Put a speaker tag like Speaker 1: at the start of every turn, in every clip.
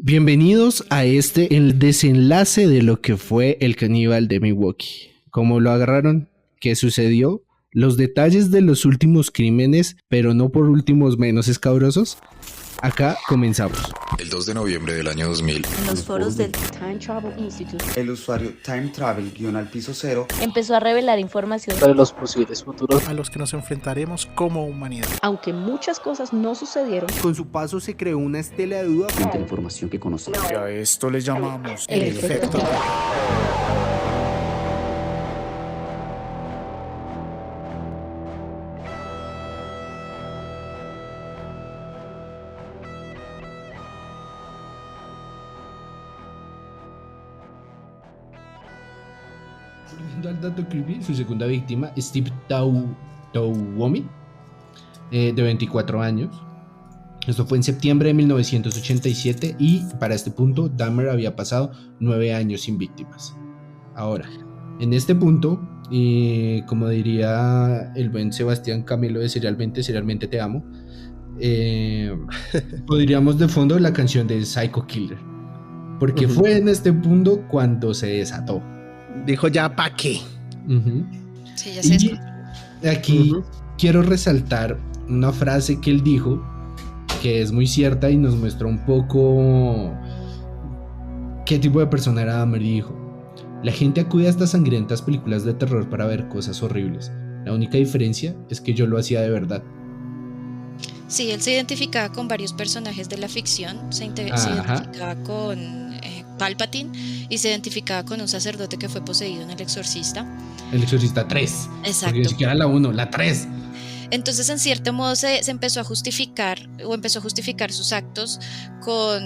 Speaker 1: Bienvenidos a el desenlace de lo que fue el caníbal de Milwaukee. ¿Cómo lo agarraron? ¿Qué sucedió? Los detalles de los últimos crímenes, pero no por últimos menos escabrosos. Acá comenzamos.
Speaker 2: El 2 de noviembre del año 2000,
Speaker 3: En los foros del Time Travel Institute,
Speaker 4: el usuario Time Travel-al-piso 0
Speaker 3: empezó a revelar información,
Speaker 5: sobre los posibles futuros
Speaker 6: a los que nos enfrentaremos como humanidad.
Speaker 3: aunque muchas cosas no sucedieron.
Speaker 1: Con su paso se creó una estela de duda.
Speaker 4: frente a la información que conocemos.
Speaker 6: Y a esto le llamamos
Speaker 3: El
Speaker 6: el
Speaker 3: efecto.
Speaker 6: efecto.
Speaker 1: Volviendo al dato creepy, su segunda víctima, Steve Tauomi, de 24 años. Esto fue en septiembre de 1987 y para este punto Dahmer había pasado 9 años sin víctimas. Ahora, en este punto, como diría el buen Sebastián Camilo de Serialmente Te Amo, podríamos de fondo la canción de Psycho Killer, porque fue en este punto cuando se desató.
Speaker 7: Dijo ya, ¿pa' qué?
Speaker 8: Sí, ya se descontroló.
Speaker 1: Y aquí quiero resaltar una frase que él dijo, que es muy cierta y nos muestra un poco qué tipo de persona era Dahmer. Dijo: la gente acude a estas sangrientas películas de terror para ver cosas horribles. La única diferencia es que yo lo hacía de verdad.
Speaker 8: Sí, él se identificaba con varios personajes de la ficción, se identificaba con Palpatine y se identificaba con un sacerdote que fue poseído en El Exorcista.
Speaker 1: El Exorcista 3.
Speaker 8: Exacto.
Speaker 1: Porque ni siquiera la 1, la 3.
Speaker 8: Entonces, en cierto modo, se empezó a justificar sus actos con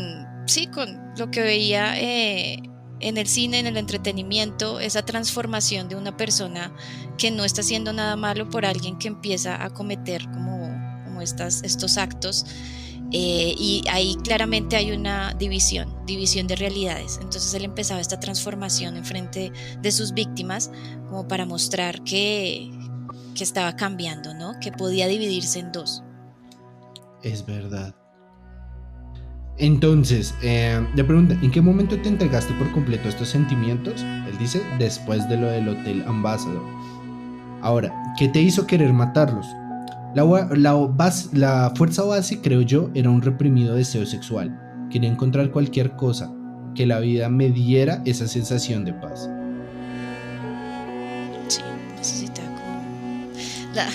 Speaker 8: lo que veía en el cine, en el entretenimiento, esa transformación de una persona que no está haciendo nada malo por alguien que empieza a cometer como estos actos. Y ahí claramente hay una división de realidades. Entonces él empezaba esta transformación en frente de sus víctimas como para mostrar que estaba cambiando, ¿no? Que podía dividirse en dos.
Speaker 1: Es verdad. Entonces, le pregunta: ¿en qué momento te entregaste por completo a estos sentimientos? Él dice: después de lo del Hotel Ambassador. Ahora, ¿qué te hizo querer matarlos? La fuerza base, creo yo, era un reprimido deseo sexual. Quería encontrar cualquier cosa que la vida me diera esa sensación de paz.
Speaker 8: Sí, necesitaba como...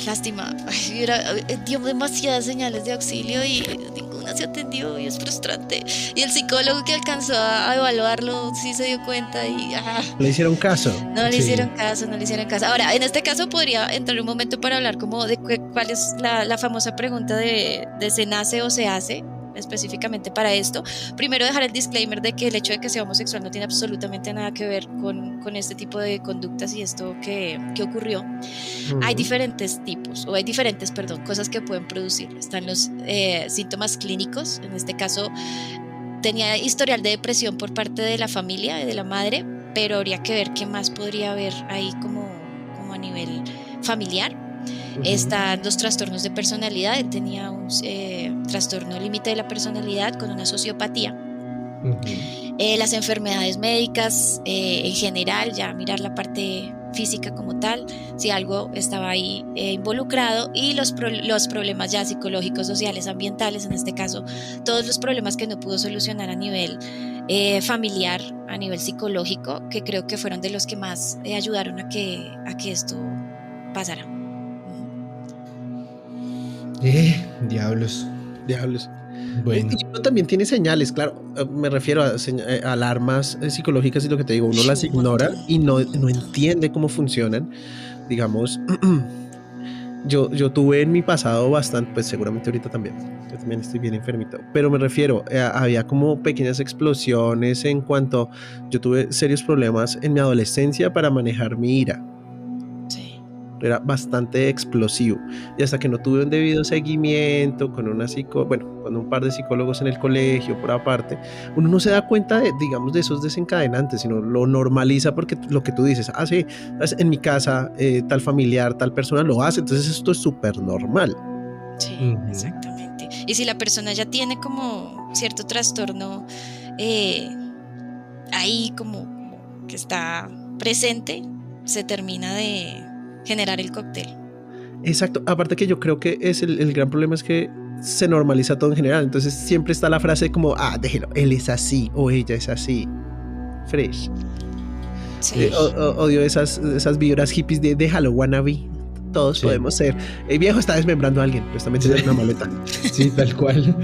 Speaker 8: Lástima, dio demasiadas señales de auxilio y ninguna se atendió y es frustrante. Y el psicólogo que alcanzó a evaluarlo sí se dio cuenta y...
Speaker 7: ¿Le hicieron caso?
Speaker 8: No le hicieron caso. Ahora, en este caso podría entrar un momento para hablar como de cuál es la famosa pregunta de ¿se nace o se hace? Específicamente para esto. Primero, dejar el disclaimer de que el hecho de que sea homosexual no tiene absolutamente nada que ver con este tipo de conductas y esto que ocurrió. Hay diferentes cosas que pueden producirlo. Están los síntomas clínicos. En este caso tenía historial de depresión por parte de la familia, de la madre, pero habría que ver qué más podría haber ahí como a nivel familiar. Están los trastornos de personalidad. Él tenía un trastorno límite de la personalidad con una sociopatía. Las enfermedades médicas en general, ya mirar la parte física como tal, si algo estaba ahí involucrado, y los problemas ya psicológicos, sociales, ambientales, en este caso todos los problemas que no pudo solucionar a nivel familiar, a nivel psicológico, que creo que fueron de los que más ayudaron a que esto pasara.
Speaker 1: Diablos. Bueno.
Speaker 7: Y uno también tiene señales, claro. Me refiero a alarmas psicológicas y lo que te digo, uno las ignora y no entiende cómo funcionan. Digamos, yo tuve en mi pasado bastante, pues seguramente ahorita también. Yo también estoy bien enfermito. Pero me refiero, había como pequeñas explosiones en cuanto yo tuve serios problemas en mi adolescencia para manejar mi ira. Era bastante explosivo y hasta que no tuve un debido seguimiento con con un par de psicólogos en el colegio por aparte, uno no se da cuenta de esos desencadenantes, sino lo normaliza porque lo que tú dices, sí, en mi casa tal familiar, tal persona lo hace, entonces esto es súper normal.
Speaker 8: Sí, exactamente. Y si la persona ya tiene como cierto trastorno ahí como que está presente, se termina de generar el cóctel.
Speaker 7: Exacto, aparte que yo creo que es el gran problema es que se normaliza todo en general, entonces siempre está la frase como, déjelo, él es así o ella es así, fresh.
Speaker 8: Sí.
Speaker 7: Odio esas vibras hippies de déjalo, wannabe, todos podemos ser. El viejo está desmembrando a alguien, lo está metiendo en una maleta.
Speaker 1: Sí, tal cual.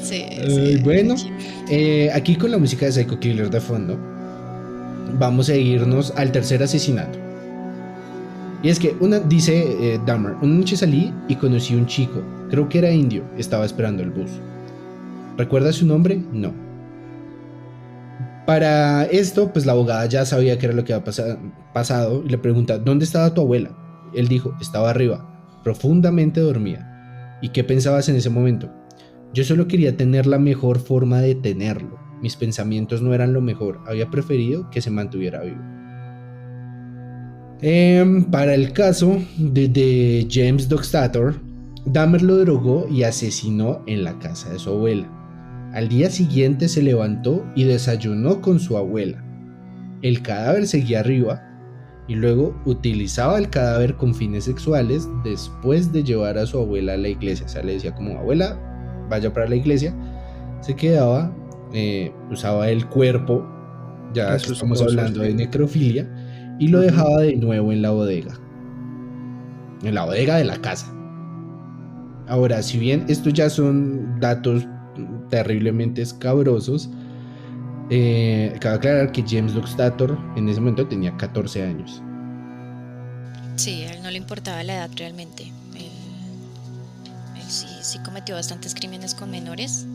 Speaker 8: Sí,
Speaker 1: bueno, aquí con la música de Psycho Killer de fondo, vamos a irnos al tercer asesinato. Y es que dice Dahmer, una noche salí y conocí a un chico, creo que era indio, estaba esperando el bus. ¿Recuerda su nombre? No. Para esto, pues la abogada ya sabía qué era lo que había pasado y le pregunta, ¿dónde estaba tu abuela? Él dijo, estaba arriba, profundamente dormida. ¿Y qué pensabas en ese momento? Yo solo quería tener la mejor forma de tenerlo. Mis pensamientos no eran lo mejor, había preferido que se mantuviera vivo. Para el caso de James Doxtator, Dahmer lo drogó y asesinó en la casa de su abuela. Al día siguiente se levantó y desayunó con su abuela. El cadáver seguía arriba y luego utilizaba el cadáver con fines sexuales después de llevar a su abuela a la iglesia. O sea, le decía como, abuela, vaya para la iglesia. Se quedaba, usaba el cuerpo, ya estamos hablando de necrofilia, y lo dejaba de nuevo en la bodega de la casa. Ahora, si bien estos ya son datos terriblemente escabrosos, cabe aclarar que James Doxtator en ese momento tenía 14 años.
Speaker 8: Sí, a él no le importaba la edad realmente. Él sí cometió bastantes crímenes con menores.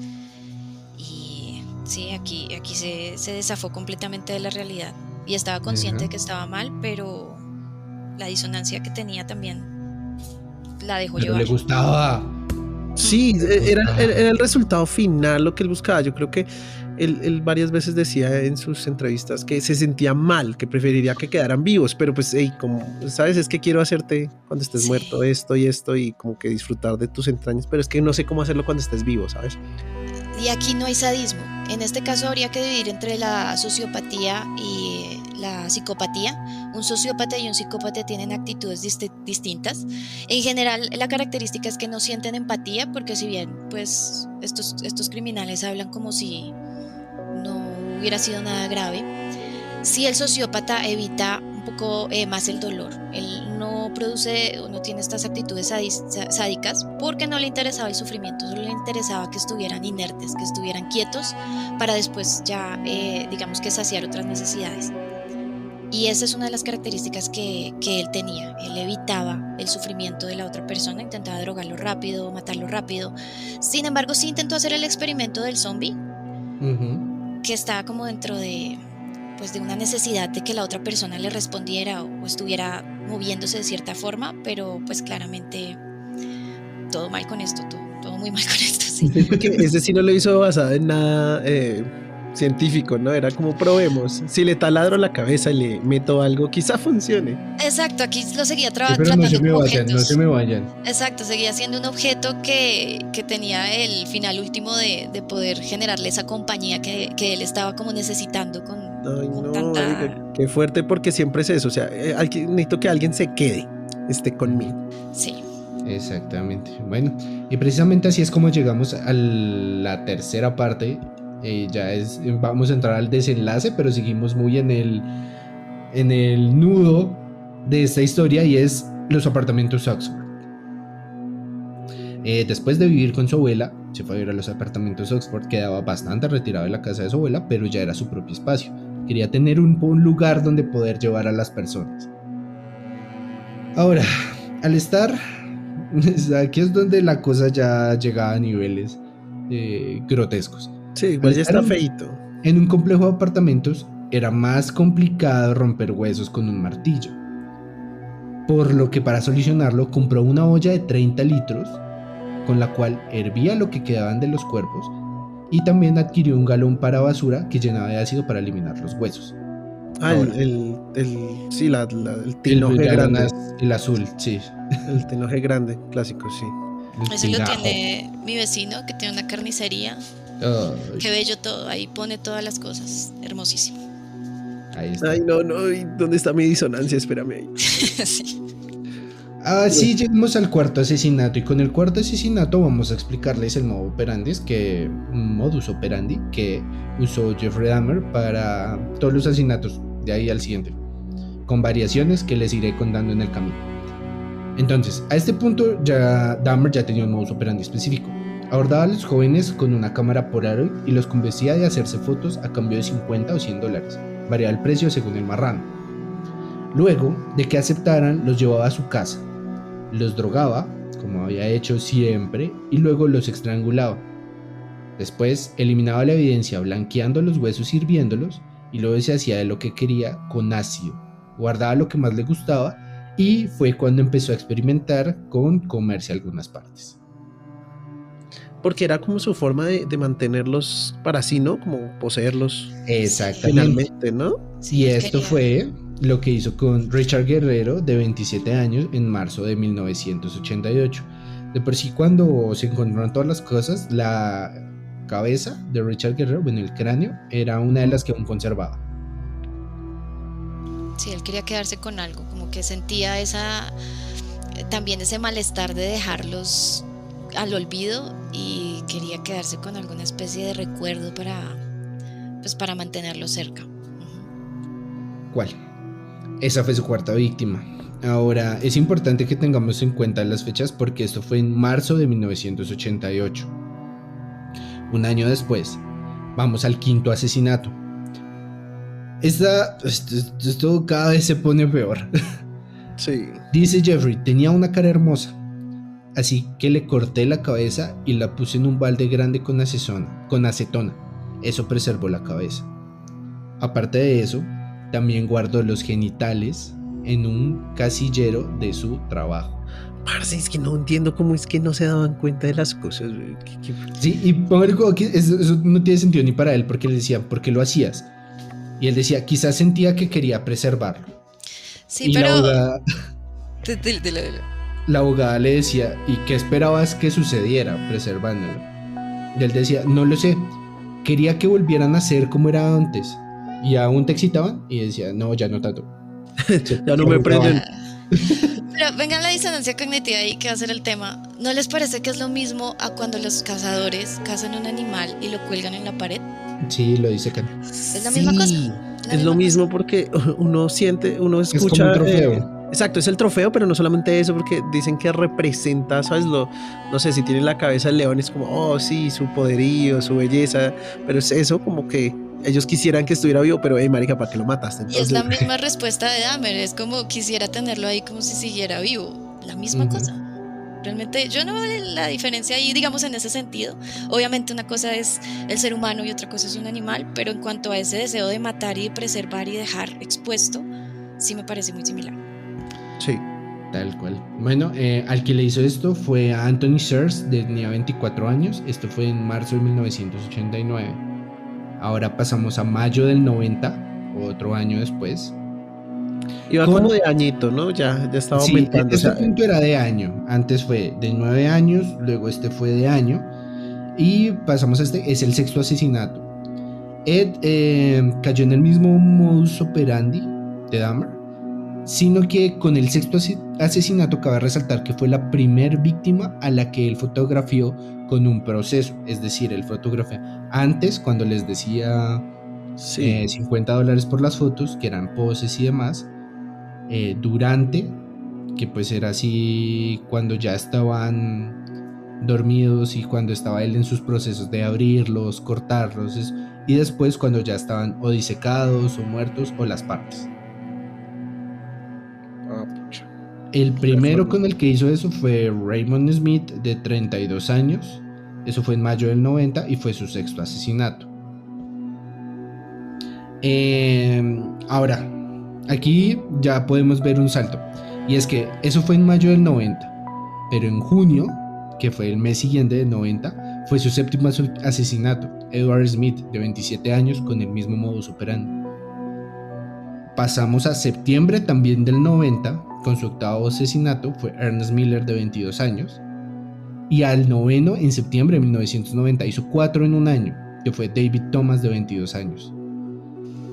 Speaker 8: Y sí, aquí se zafó completamente de la realidad. Y estaba consciente de que estaba mal, pero la disonancia que tenía también la dejó
Speaker 1: pero
Speaker 8: llevar.
Speaker 1: Le gustaba.
Speaker 7: Sí, era el resultado final lo que él buscaba. Yo creo que él varias veces decía en sus entrevistas que se sentía mal, que preferiría que quedaran vivos, pero pues, como, ¿sabes? Es que quiero hacerte cuando estés muerto esto y esto y como que disfrutar de tus entrañas, pero es que no sé cómo hacerlo cuando estés vivo, ¿sabes?
Speaker 8: Y aquí no hay sadismo. En este caso habría que dividir entre la sociopatía y la psicopatía. Un sociópata y un psicópata tienen actitudes distintas. En general, la característica es que no sienten empatía, porque si bien pues estos criminales hablan como si no hubiera sido nada grave, sí el sociópata evita un poco más el dolor. Él no produce o no tiene estas actitudes sádicas porque no le interesaba el sufrimiento, solo le interesaba que estuvieran inertes, que estuvieran quietos para después ya digamos que saciar otras necesidades. Y esa es una de las características que él tenía. Él evitaba el sufrimiento de la otra persona, intentaba drogarlo rápido, matarlo rápido. Sin embargo, sí intentó hacer el experimento del zombie, que estaba como dentro de una necesidad de que la otra persona le respondiera o estuviera moviéndose de cierta forma, pero pues claramente todo mal con esto, todo muy mal con esto, sí.
Speaker 7: Porque ese sí no lo hizo basado en nada científico, ¿no? Era como probemos, si le taladro la cabeza y le meto algo, quizá funcione.
Speaker 8: Exacto, aquí lo seguía
Speaker 1: Pero
Speaker 8: tratando como
Speaker 1: objetos. No se me vayan.
Speaker 8: Exacto, seguía siendo un objeto que tenía el final último de poder generarle esa compañía que él estaba como necesitando con tanta...
Speaker 7: Marica, qué fuerte, porque siempre es eso, o sea, necesito que alguien se quede, esté conmigo.
Speaker 8: Sí.
Speaker 1: Exactamente. Bueno, y precisamente así es como llegamos a la tercera parte. Vamos a entrar al desenlace, pero seguimos muy en el nudo de esta historia, y es los apartamentos Oxford. Después de vivir con su abuela, se fue a vivir a los apartamentos Oxford. Quedaba bastante retirado de la casa de su abuela, pero ya era su propio espacio. Quería tener un lugar donde poder llevar a las personas. Ahora, al estar aquí es donde la cosa ya llegaba a niveles grotescos.
Speaker 7: Sí, igual ya está feíto.
Speaker 1: En un complejo de apartamentos era más complicado romper huesos con un martillo, por lo que para solucionarlo compró una olla de 30 litros con la cual hervía lo que quedaban de los cuerpos, y también adquirió un galón para basura que llenaba de ácido para eliminar los huesos.
Speaker 7: Ahora, el tinoje grande.
Speaker 1: El azul, sí.
Speaker 7: El tinoje grande, clásico, sí.
Speaker 8: Ese lo tiene mi vecino, que tiene una carnicería.
Speaker 1: Ay,
Speaker 8: Qué bello todo, ahí pone todas las cosas. Hermosísimo.
Speaker 1: ahí está.
Speaker 7: Ay, no, ¿y ¿dónde está mi disonancia? Espérame ahí.
Speaker 8: Sí.
Speaker 1: Sí, llegamos al cuarto asesinato y con el cuarto asesinato vamos a explicarles el modus operandi que usó Jeffrey Dahmer para todos los asesinatos de ahí al siguiente, con variaciones que les iré contando en el camino. Entonces, a este punto Dahmer ya tenía un modus operandi específico. Abordaba a los jóvenes con una cámara Polaroid y los convencía de hacerse fotos a cambio de $50 o $100, variaba el precio según el marrano. Luego de que aceptaran, los llevaba a su casa, los drogaba, como había hecho siempre, y luego los estrangulaba. Después eliminaba la evidencia blanqueando los huesos y hirviéndolos, y luego se hacía de lo que quería con ácido. Guardaba lo que más le gustaba y fue cuando empezó a experimentar con comerse algunas partes.
Speaker 7: Porque era como su forma de mantenerlos para sí, ¿no? Como poseerlos
Speaker 1: Exactamente.
Speaker 7: finalmente, ¿no?
Speaker 1: Y esto fue lo que hizo con Richard Guerrero, de 27 años, en marzo de 1988. De por sí, cuando se encontraron todas las cosas, la cabeza de Richard Guerrero, bueno, el cráneo, era una de las que aún conservaba.
Speaker 8: Sí, él quería quedarse con algo, como que sentía también ese malestar de dejarlos al olvido y quería quedarse con alguna especie de recuerdo para mantenerlos cerca.
Speaker 1: ¿Cuál? Esa fue su cuarta víctima. Ahora, es importante que tengamos en cuenta las fechas porque esto fue en marzo de 1988. Un año después, vamos al quinto asesinato. Esto cada vez se pone peor.
Speaker 7: Sí.
Speaker 1: Dice Jeffrey, tenía una cara hermosa, así que le corté la cabeza y la puse en un balde grande con acetona. Eso preservó la cabeza. Aparte de eso, también guardó los genitales en un casillero de su trabajo.
Speaker 7: Parce, es que no entiendo cómo es que no se daban cuenta de las cosas.
Speaker 1: Sí, y póngale como que eso no tiene sentido ni para él, porque le decían, ¿por qué lo hacías? Y él decía, quizás sentía que quería preservarlo.
Speaker 8: Sí,
Speaker 1: Y
Speaker 8: pero...
Speaker 1: Dilo. La abogada le decía, ¿y qué esperabas que sucediera preservándolo? Y él decía, no lo sé, quería que volvieran a ser como era antes. Y aún te excitaban, y decía, no, ya no tanto.
Speaker 7: Ya no me prenden.
Speaker 8: Pero venga la disonancia cognitiva ahí que va a ser el tema. ¿No les parece que es lo mismo a cuando los cazadores cazan un animal y lo cuelgan en la pared?
Speaker 1: Sí, lo dice Can.
Speaker 8: Es la misma cosa.
Speaker 7: Es lo mismo porque uno siente, uno escucha.
Speaker 1: Es como un trofeo.
Speaker 7: Exacto, es el trofeo, pero no solamente eso, porque dicen que representa, ¿sabes? No sé, si tiene la cabeza el león, es como, oh, sí, su poderío, su belleza, pero es eso, como que ellos quisieran que estuviera vivo, pero, marica, ¿para qué lo mataste? Entonces...
Speaker 8: Y es la misma respuesta de Dahmer, es como quisiera tenerlo ahí como si siguiera vivo, la misma cosa. Realmente yo no veo la diferencia ahí, digamos, en ese sentido. Obviamente una cosa es el ser humano y otra cosa es un animal, pero en cuanto a ese deseo de matar y de preservar y dejar expuesto, sí me parece muy similar.
Speaker 7: Sí.
Speaker 1: Tal cual. Bueno, al que le hizo esto fue a Anthony Sears, tenía 24 años. Esto fue en marzo de 1989. Ahora pasamos a mayo del 90, otro año después.
Speaker 7: Iba como de añito, ¿no? Ya estaba aumentando.
Speaker 1: Este punto era de año. Antes fue de 9 años, luego este fue de año. Y pasamos a este, es el sexto asesinato. Ed cayó en el mismo modus operandi de Dahmer, sino que con el sexto asesinato cabe resaltar que fue la primer víctima a la que él fotografió con un proceso, es decir, él fotografió antes cuando les decía $50 por las fotos, que eran poses y demás, durante, que pues era así cuando ya estaban dormidos y cuando estaba él en sus procesos de abrirlos, cortarlos, y después cuando ya estaban o disecados o muertos o las partes. El primero con el que hizo eso fue Raymond Smith, de 32 años. Eso fue en mayo del 90 y fue su sexto asesinato. Ahora, aquí ya podemos ver un salto. Y es que eso fue en mayo del 90. Pero en junio, que fue el mes siguiente del 90, fue su séptimo asesinato. Edward Smith, de 27 años, con el mismo modus operandi. Pasamos a septiembre también del 90, con su octavo asesinato, fue Ernest Miller, de 22 años. Y al noveno, en septiembre de 1990, hizo 4 en un año, que fue David Thomas, de 22 años.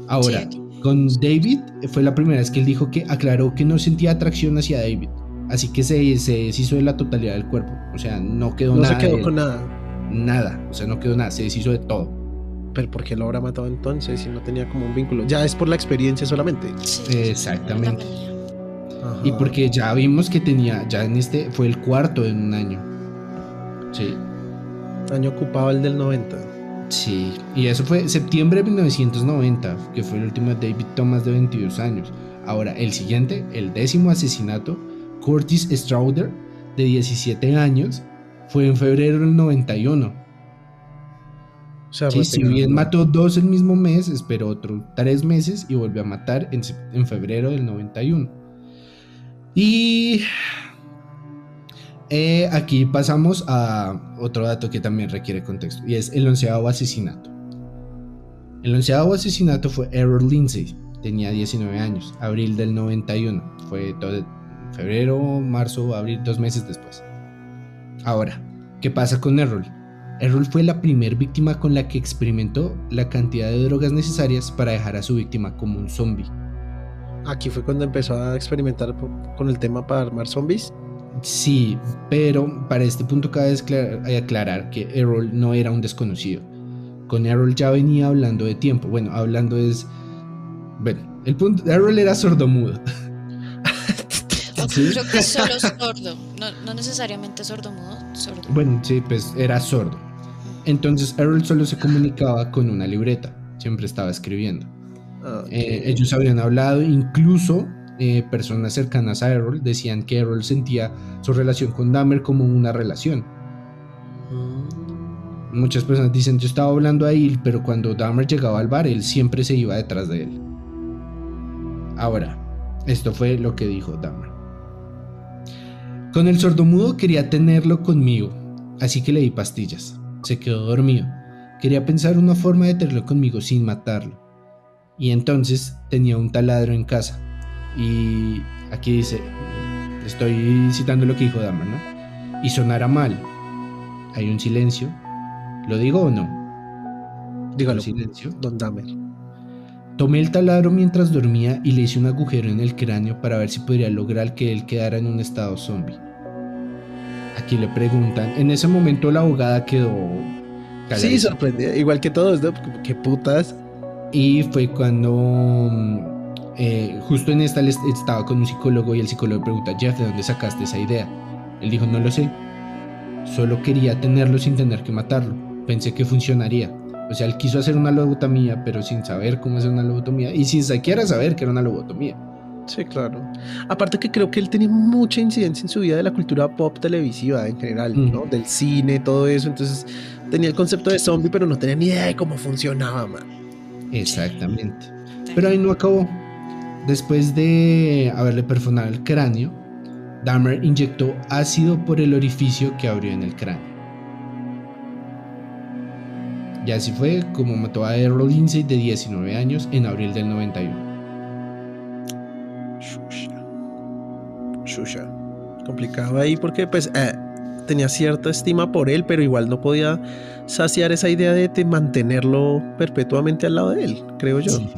Speaker 1: Ahora,
Speaker 8: Sí.
Speaker 1: con David fue la primera vez que él dijo que aclaró que no sentía atracción hacia David. Así que se deshizo de la totalidad del cuerpo. O sea, no quedó
Speaker 7: No
Speaker 1: nada.
Speaker 7: se quedó
Speaker 1: de él.
Speaker 7: con nada.
Speaker 1: Nada. O sea, no quedó nada. Se deshizo de todo.
Speaker 7: Pero ¿por qué lo habrá matado entonces si no tenía como un vínculo? Ya es por la experiencia solamente.
Speaker 8: Sí,
Speaker 1: Exactamente.
Speaker 8: la manía.
Speaker 7: Ajá.
Speaker 1: Y porque ya vimos que tenía, ya en este fue el cuarto en un año. Sí.
Speaker 7: Año ocupado el del 90.
Speaker 1: Sí. Y eso fue septiembre de 1990, que fue el último de David Thomas, de 22 años. Ahora, el siguiente, el 10º asesinato, Curtis Strauder, de 17 años, fue en febrero del 91.
Speaker 7: O sea,
Speaker 1: Sí, si bien mató 2 el mismo mes, esperó otros 3 meses y volvió a matar en febrero del 91. Y aquí pasamos a otro dato que también requiere contexto, y es el 11º asesinato. El 11º asesinato fue Errol Lindsay, tenía 19 años, abril del 91. Fue todo febrero, marzo, abril, 2 meses después. Ahora, ¿qué pasa con Errol? Errol fue la primer víctima con la que experimentó la cantidad de drogas necesarias para dejar a su víctima como un zombie.
Speaker 7: Aquí fue cuando empezó a experimentar con el tema para armar zombies.
Speaker 1: Sí, pero para este punto cabe aclarar que Errol no era un desconocido. Con Errol ya venía hablando de tiempo. Bueno, hablando es... Bueno, el punto... Errol era sordomudo.
Speaker 8: ¿Sí? Creo que es solo sordo, no necesariamente sordomudo, sordo.
Speaker 1: Bueno, sí, pues era sordo. Entonces Errol solo se comunicaba con una libreta. Siempre estaba escribiendo.
Speaker 7: Okay.
Speaker 1: Ellos habían hablado, incluso personas cercanas a Errol decían que Errol sentía su relación con Dahmer como una relación. Muchas personas dicen, yo estaba hablando ahí, pero cuando Dahmer llegaba al bar, él siempre se iba detrás de él. Ahora, esto fue lo que dijo Dahmer. Con el sordomudo quería tenerlo conmigo, así que le di pastillas. Se quedó dormido. Quería pensar una forma de tenerlo conmigo sin matarlo. Y entonces tenía un taladro en casa. Y aquí dice, estoy citando lo que dijo Dahmer, ¿no? Y sonara mal. Hay un silencio. ¿Lo digo o no?
Speaker 7: Dígalo,
Speaker 1: Silencio.
Speaker 7: Don Dahmer.
Speaker 1: Tomé el taladro mientras dormía y le hice un agujero en el cráneo para ver si podría lograr que él quedara en un estado zombie. Aquí le preguntan. En ese momento la abogada quedó calladita.
Speaker 7: Sí, sorprendida. Igual que todos, ¿no? ¿Qué putas?
Speaker 1: Y fue cuando justo en esta él estaba con un psicólogo y el psicólogo pregunta, Jeff, ¿de dónde sacaste esa idea? Él dijo, no lo sé. Solo quería tenerlo sin tener que matarlo. Pensé que funcionaría. O sea, él quiso hacer una lobotomía, pero sin saber cómo hacer una lobotomía y sin siquiera saber que era una lobotomía.
Speaker 7: Sí, claro. Aparte que creo que él tenía mucha incidencia en su vida de la cultura pop televisiva en general, ¿no? Del cine, todo eso. Entonces tenía el concepto de zombie, pero no tenía ni idea de cómo funcionaba, man.
Speaker 1: Exactamente. Pero ahí no acabó. Después de haberle perforado el cráneo, Dahmer inyectó ácido por el orificio que abrió en el cráneo. Y así fue como mató a Errol Lindsay, de 19 años, en abril del 91.
Speaker 7: Shusha. Complicado ahí porque pues tenía cierta estima por él, pero igual no podía saciar esa idea de mantenerlo perpetuamente al lado de él, creo yo.
Speaker 1: Sí.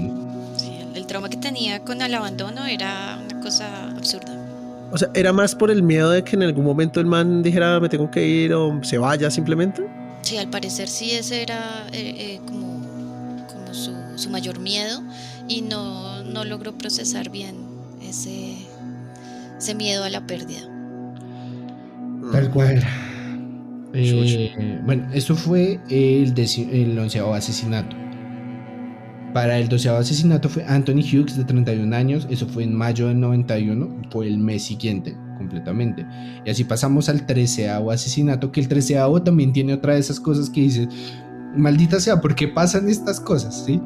Speaker 8: Sí, el trauma que tenía con el abandono era una cosa absurda.
Speaker 7: O sea, ¿era más por el miedo de que en algún momento el man dijera me tengo que ir o se vaya simplemente?
Speaker 8: Sí, al parecer sí ese era como su mayor miedo y no logró procesar bien ese miedo a la pérdida.
Speaker 1: Tal cual. Bueno, eso fue el 11º asesinato. Para el 12º asesinato fue Anthony Hughes, de 31 años. Eso fue en mayo del 91. Fue el mes siguiente, completamente. Y así pasamos al 13º asesinato, que el 13º también tiene otra de esas cosas que dice, maldita sea, ¿por qué pasan estas cosas? ¿Sí?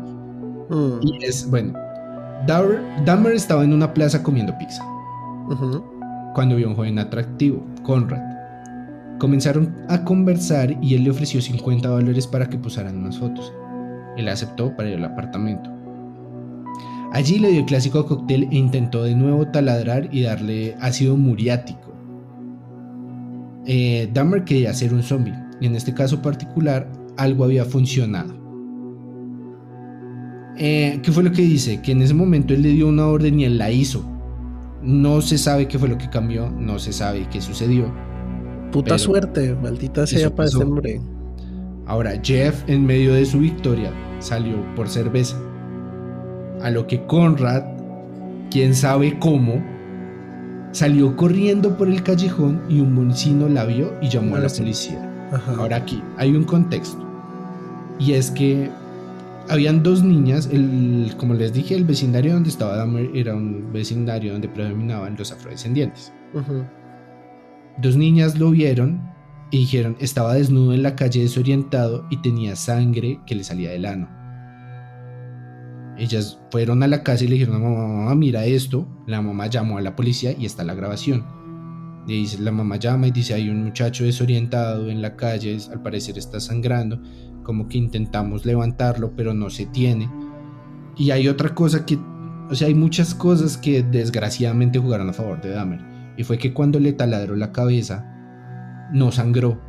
Speaker 1: Y es, bueno, Dahmer estaba en una plaza comiendo pizza. Cuando vio a un joven atractivo, Conrad. Comenzaron a conversar y él le ofreció $50 para que posaran unas fotos. Él aceptó para ir al apartamento. Allí le dio el clásico cóctel e intentó de nuevo taladrar y darle ácido muriático. Dahmer quería ser un zombie. Y en este caso particular, algo había funcionado. ¿Qué fue lo que dice? Que en ese momento él le dio una orden y él la hizo. No se sabe qué fue lo que cambió, no se sabe qué sucedió.
Speaker 7: Puta
Speaker 1: Pero
Speaker 7: suerte, maldita sea para
Speaker 1: pasó.
Speaker 7: este hombre.
Speaker 1: Ahora, Jeff, en medio de su victoria, salió por cerveza. A lo que Conrad, quién sabe cómo, salió corriendo por el callejón y un vecino la vio y llamó a la policía.
Speaker 7: Ajá.
Speaker 1: Ahora aquí hay un contexto. Y es que habían dos niñas, como les dije, el vecindario donde estaba Dahmer era un vecindario donde predominaban los afrodescendientes.
Speaker 7: Ujú.
Speaker 1: Dos niñas lo vieron y dijeron, estaba desnudo en la calle desorientado y tenía sangre que le salía del ano. Ellas fueron a la casa y le dijeron a mamá, mira esto. La mamá llamó a la policía y está la grabación. Y dice, la mamá llama y dice, hay un muchacho desorientado en la calle, al parecer está sangrando, como que intentamos levantarlo pero no se tiene. Y hay otra cosa que, o sea, hay muchas cosas que desgraciadamente jugaron a favor de Dahmer, y fue que cuando le taladró la cabeza no sangró.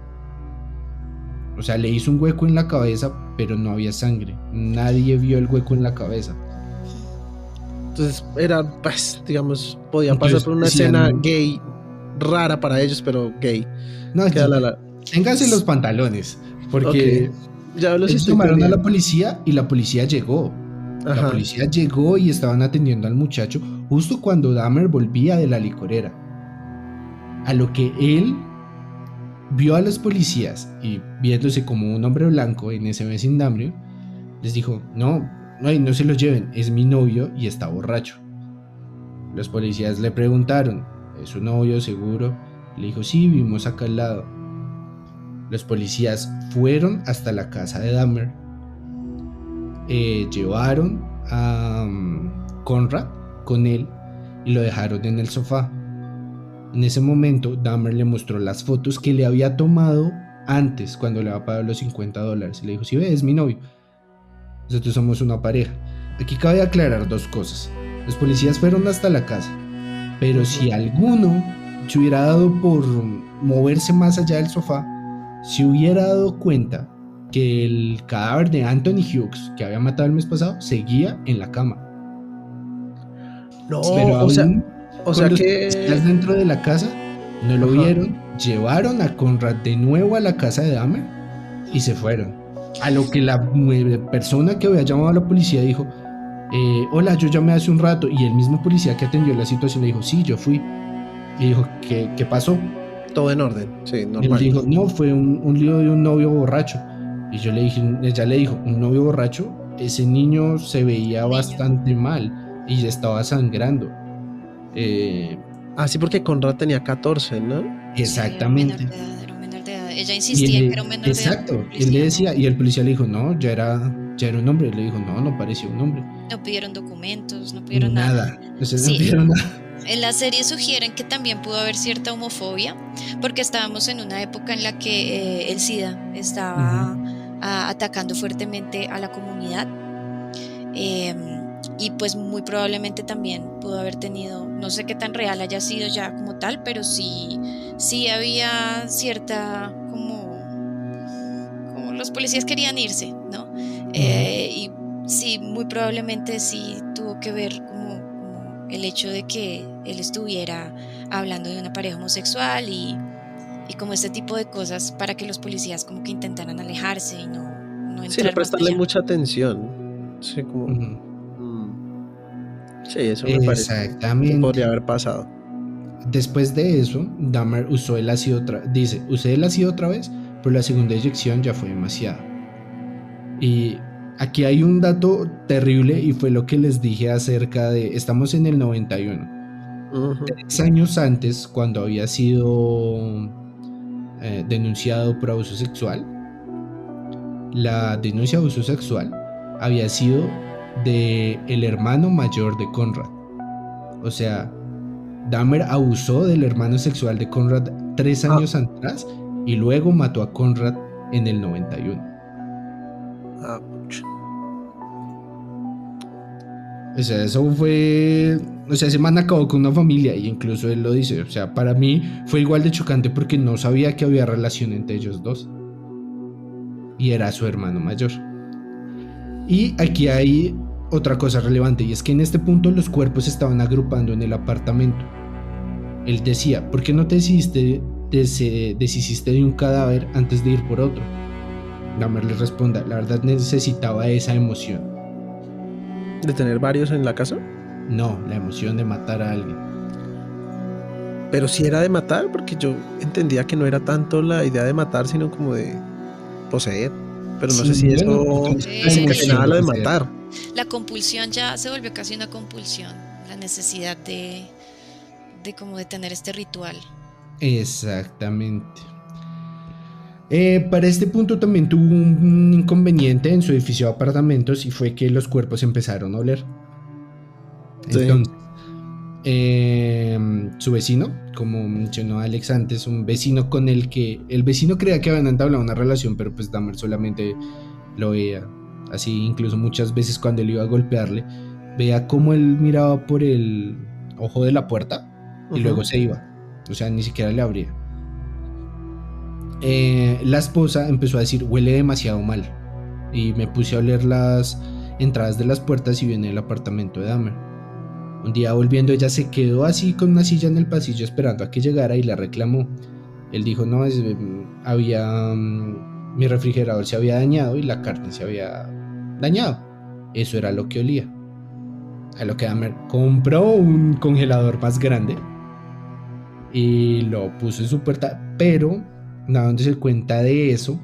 Speaker 1: O sea, le hizo un hueco en la cabeza pero no había sangre, nadie vio el hueco en la cabeza.
Speaker 7: Entonces era, pues, digamos, podía pasar
Speaker 1: Entonces,
Speaker 7: por una
Speaker 1: decían,
Speaker 7: escena gay rara para ellos, pero gay.
Speaker 1: no,
Speaker 7: Queda la-
Speaker 1: ténganse los pantalones, porque
Speaker 7: Ya los
Speaker 1: ellos
Speaker 7: estoy
Speaker 1: llamaron a la
Speaker 7: perdiendo.
Speaker 1: policía y la policía llegó. La
Speaker 7: Ajá.
Speaker 1: policía llegó y estaban atendiendo al muchacho justo cuando Dahmer volvía de la licorera. A lo que él vio a los policías y viéndose como un hombre blanco en ese vecindario, les dijo, no se lo lleven, es mi novio y está borracho. Los policías le preguntaron, ¿es su novio seguro? Le dijo, sí, vivimos acá al lado. Los policías fueron hasta la casa de Dahmer, llevaron a Conrad con él y lo dejaron en el sofá. En ese momento Dahmer le mostró las fotos que le había tomado antes, cuando le había pagado los $50, y le dijo, si ves, es mi novio, nosotros somos una pareja. Aquí cabe aclarar dos cosas. Los policías fueron hasta la casa, pero si alguno se hubiera dado por moverse más allá del sofá, se hubiera dado cuenta que el cadáver de Anthony Hughes, que había matado el mes pasado, seguía en la cama.
Speaker 7: No,
Speaker 1: Pero
Speaker 7: o sea
Speaker 1: con los
Speaker 7: que
Speaker 1: policías dentro de la casa no lo
Speaker 7: Ajá.
Speaker 1: vieron, llevaron a Conrad de nuevo a la casa de Dahmer y se fueron. A lo que la persona que había llamado a la policía dijo, hola, yo llamé hace un rato, y el mismo policía que atendió la situación le dijo, sí, yo fui. Y dijo, ¿qué pasó?
Speaker 7: todo en orden, sí,
Speaker 1: Él
Speaker 7: normal.
Speaker 1: dijo, no, fue un lío de un novio borracho. Y yo le dije, ella le dijo, un novio borracho, ese niño se veía bastante mal y ya estaba sangrando.
Speaker 7: Ah, sí, porque Conrad tenía 14, ¿no?
Speaker 1: Exactamente.
Speaker 8: Era un menor de edad. Ella
Speaker 1: Y
Speaker 8: insistía
Speaker 1: él
Speaker 8: en que era un menor de edad.
Speaker 1: exacto, él le decía, y el policía le dijo, no, ya era un hombre. Le dijo, no parecía un hombre.
Speaker 8: No pidieron documentos, no pidieron nada.
Speaker 1: Nada. O sea,
Speaker 8: Sí.
Speaker 1: no pidieron nada.
Speaker 8: En la serie sugieren que también pudo haber cierta homofobia, porque estábamos en una época en la que el SIDA estaba atacando fuertemente a la comunidad. Y pues muy probablemente también pudo haber tenido, no sé qué tan real haya sido ya como tal, pero sí había cierta como los policías querían irse, ¿no? Y sí, muy probablemente sí tuvo que ver como el hecho de que él estuviera hablando de una pareja homosexual y como este tipo de cosas para que los policías como que intentaran alejarse y no entrar
Speaker 7: Sí, no
Speaker 8: más
Speaker 7: prestarle
Speaker 8: allá.
Speaker 7: mucha atención. Sí, como...
Speaker 1: Ujú.
Speaker 7: Sí, eso me parece que
Speaker 1: Exactamente.
Speaker 7: podría haber pasado.
Speaker 1: Después de eso, Dahmer usó el ácido usé el ácido otra vez, pero la segunda inyección ya fue demasiado. Y aquí hay un dato terrible y fue lo que les dije acerca de, estamos en el 91. 3 años antes, cuando había sido denunciado por abuso sexual, la denuncia de abuso sexual había sido de el hermano mayor de Conrad. O sea, Dahmer abusó del hermano sexual de Conrad 3 años atrás y luego mató a Conrad en el 91.
Speaker 7: Ah, pucha.
Speaker 1: O sea, eso fue... O sea, ese man acabó con una familia y incluso él lo dice. O sea, para mí fue igual de chocante porque no sabía que había relación entre ellos dos. Y era su hermano mayor. Y aquí hay otra cosa relevante y es que en este punto los cuerpos se estaban agrupando en el apartamento. Él decía, ¿por qué no te deshiciste de un cadáver antes de ir por otro? Dahmer le responda, la verdad necesitaba esa emoción.
Speaker 7: ¿De tener varios en la casa?
Speaker 1: No, la emoción de matar a alguien.
Speaker 7: Pero si era de matar, porque yo entendía que no era tanto la idea de matar, sino como de poseer. Pero no sé si eso desencadenaba lo de matar.
Speaker 8: La compulsión ya se volvió casi una compulsión, la necesidad de como de tener este ritual.
Speaker 1: Exactamente. Para este punto también tuvo un inconveniente en su edificio de apartamentos y fue que los cuerpos empezaron a oler. Entonces, su vecino, como mencionó Alex antes, un vecino con el que el vecino creía que habían entablado una relación, pero pues Dahmer solamente lo veía así, incluso muchas veces cuando él iba a golpearle, veía cómo él miraba por el ojo de la puerta y luego se iba, o sea, ni siquiera le abría. La esposa empezó a decir, huele demasiado mal, y me puse a oler las entradas de las puertas y vi en el apartamento de Dahmer. Un día volviendo ella se quedó así con una silla en el pasillo esperando a que llegara y la reclamó. Él dijo, no, mi refrigerador se había dañado y la carne se había dañado. Eso era lo que olía. A lo que Dahmer compró un congelador más grande y lo puso en su puerta, pero dándose cuenta de eso,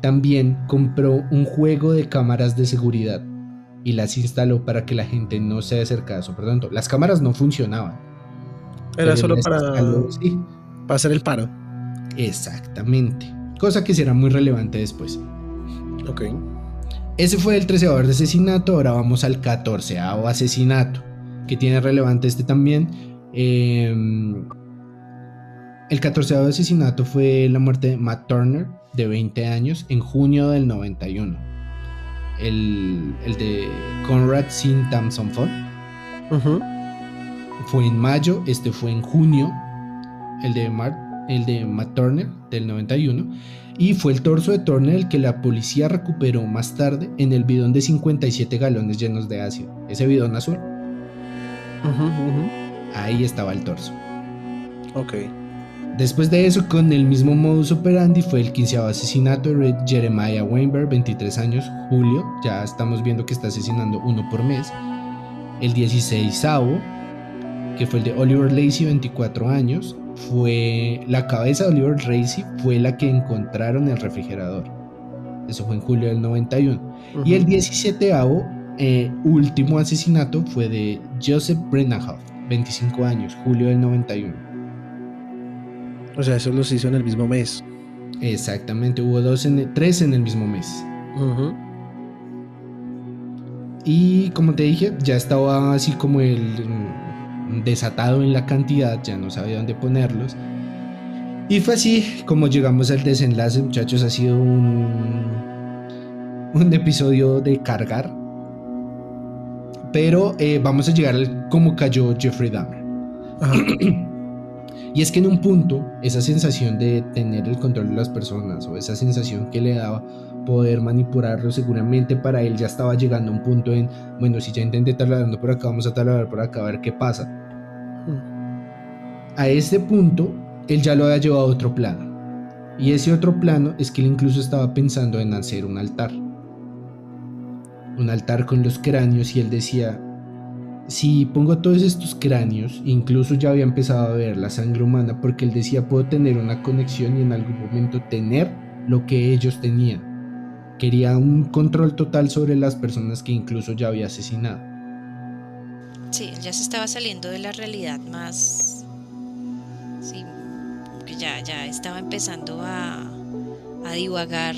Speaker 1: también compró un juego de cámaras de seguridad y las instaló para que la gente no se acercara a su apartamento. Las cámaras no funcionaban.
Speaker 7: Era solo para hacer el paro.
Speaker 1: Exactamente. Cosa que será muy relevante después.
Speaker 7: Ok.
Speaker 1: Ese fue el 13º de asesinato. Ahora vamos al 14º asesinato, que tiene relevante este también. El 14º asesinato fue la muerte de Matt Turner, de 20 años, en junio del 91. El de Conrad Sin Thompson Ford fue en mayo, este fue en junio. El de Matt Turner del 91, y fue el torso de Turner el que la policía recuperó más tarde en el bidón de 57 galones llenos de ácido, ese bidón azul. Ahí estaba el torso.
Speaker 7: Ok.
Speaker 1: Después de eso, con el mismo modus operandi, fue el 15º asesinato de Jeremiah Weinberg, 23 años, julio. Ya estamos viendo que está asesinando uno por mes. El 16º, que fue el de Oliver Lacey, 24 años. Fue la cabeza de Oliver Lacey, fue la que encontraron en el refrigerador. Eso fue en julio del 91. Y el 17º, último asesinato, fue de Joseph Brennahoff, 25 años, julio del 91.
Speaker 7: O sea, eso los hizo en el mismo mes.
Speaker 1: Exactamente, hubo 3 en el mismo mes. Y como te dije, ya estaba así como el desatado en la cantidad, ya no sabía dónde ponerlos. Y fue así como llegamos al desenlace, muchachos. Ha sido un episodio de cargar, pero vamos a llegar al cómo cayó Jeffrey Dahmer. Y es que en un punto, esa sensación de tener el control de las personas, o esa sensación que le daba poder manipularlo, seguramente para él ya estaba llegando a un punto en, bueno, si ya intenté taladrando por acá, vamos a taladrar por acá a ver qué pasa. A este punto, él ya lo había llevado a otro plano. Y ese otro plano es que él incluso estaba pensando en hacer un altar. Un altar con los cráneos, y él decía, si pongo todos estos cráneos, incluso ya había empezado a ver la sangre humana, porque él decía, puedo tener una conexión y en algún momento tener lo que ellos tenían. Quería un control total sobre las personas que incluso ya había asesinado.
Speaker 8: Sí, ya se estaba saliendo de la realidad más. Sí, que ya estaba empezando a divagar.